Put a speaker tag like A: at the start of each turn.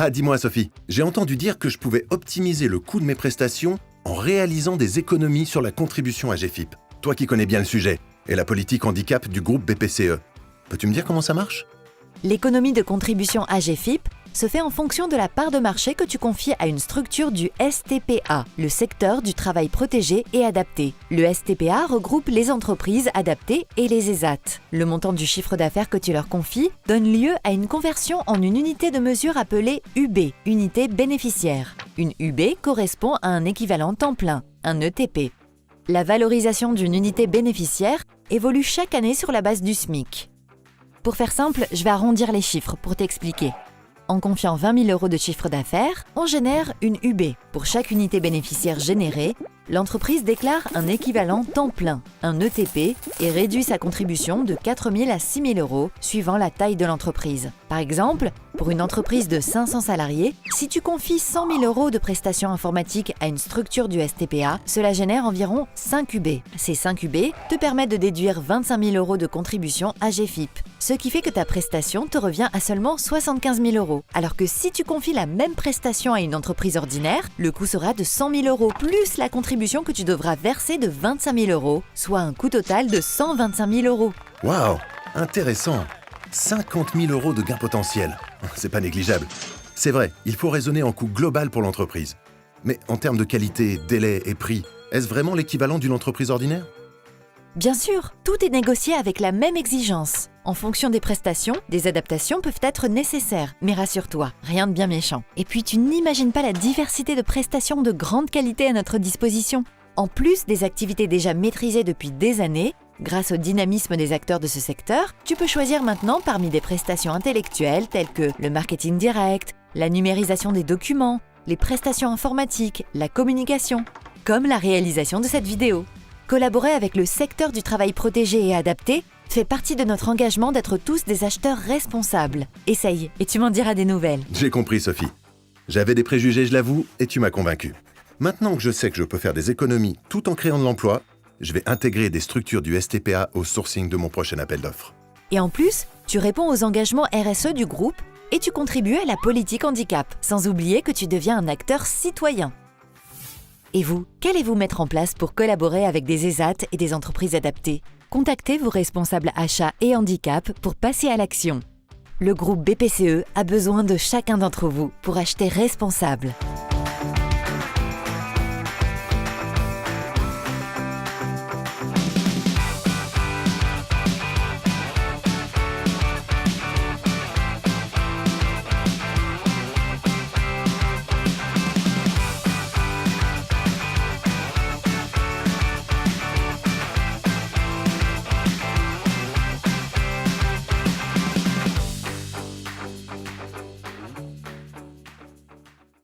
A: Ah, dis-moi Sophie, j'ai entendu dire que je pouvais optimiser le coût de mes prestations en réalisant des économies sur la contribution AGFIP. Toi qui connais bien le sujet et la politique handicap du groupe BPCE. Peux-tu me dire comment ça marche?
B: L'économie de contribution AGFIP se fait en fonction de la part de marché que tu confies à une structure du STPA, le secteur du travail protégé et adapté. Le STPA regroupe les entreprises adaptées et les ESAT. Le montant du chiffre d'affaires que tu leur confies donne lieu à une conversion en une unité de mesure appelée UB, unité bénéficiaire. Une UB correspond à un équivalent temps plein, un ETP. La valorisation d'une unité bénéficiaire évolue chaque année sur la base du SMIC. Pour faire simple, je vais arrondir les chiffres pour t'expliquer. En confiant 20 000 € de chiffre d'affaires, on génère une UB. Pour chaque unité bénéficiaire générée, l'entreprise déclare un équivalent temps plein, un ETP, et réduit sa contribution de 4 000 à 6 000 € suivant la taille de l'entreprise. Par exemple, pour une entreprise de 500 salariés, si tu confies 100 000 € de prestations informatiques à une structure du STPA, cela génère environ 5 UB. Ces 5 UB te permettent de déduire 25 000 € de contribution AGFIP, ce qui fait que ta prestation te revient à seulement 75 000 €. Alors que si tu confies la même prestation à une entreprise ordinaire, le coût sera de 100 000 € plus la contribution que tu devras verser de 25 000 €, soit un coût total de 125 000 €.
A: Waouh, intéressant. 50 000 € de gain potentiel. C'est pas négligeable. C'est vrai, il faut raisonner en coût global pour l'entreprise. Mais en termes de qualité, délai et prix, est-ce vraiment l'équivalent d'une entreprise ordinaire?
B: Bien sûr, tout est négocié avec la même exigence. En fonction des prestations, des adaptations peuvent être nécessaires, mais rassure-toi, rien de bien méchant. Et puis tu n'imagines pas la diversité de prestations de grande qualité à notre disposition. En plus des activités déjà maîtrisées depuis des années, grâce au dynamisme des acteurs de ce secteur, tu peux choisir maintenant parmi des prestations intellectuelles telles que le marketing direct, la numérisation des documents, les prestations informatiques, la communication, comme la réalisation de cette vidéo. Collaborer avec le secteur du travail protégé et adapté fait partie de notre engagement d'être tous des acheteurs responsables. Essaye et tu m'en diras des nouvelles.
A: J'ai compris Sophie. J'avais des préjugés, je l'avoue, et tu m'as convaincu. Maintenant que je sais que je peux faire des économies tout en créant de l'emploi, je vais intégrer des structures du STPA au sourcing de mon prochain appel d'offres.
B: Et en plus, tu réponds aux engagements RSE du groupe et tu contribues à la politique handicap, sans oublier que tu deviens un acteur citoyen. Et vous, qu'allez-vous mettre en place pour collaborer avec des ESAT et des entreprises adaptées? Contactez vos responsables achats et handicap pour passer à l'action. Le groupe BPCE a besoin de chacun d'entre vous pour acheter responsable.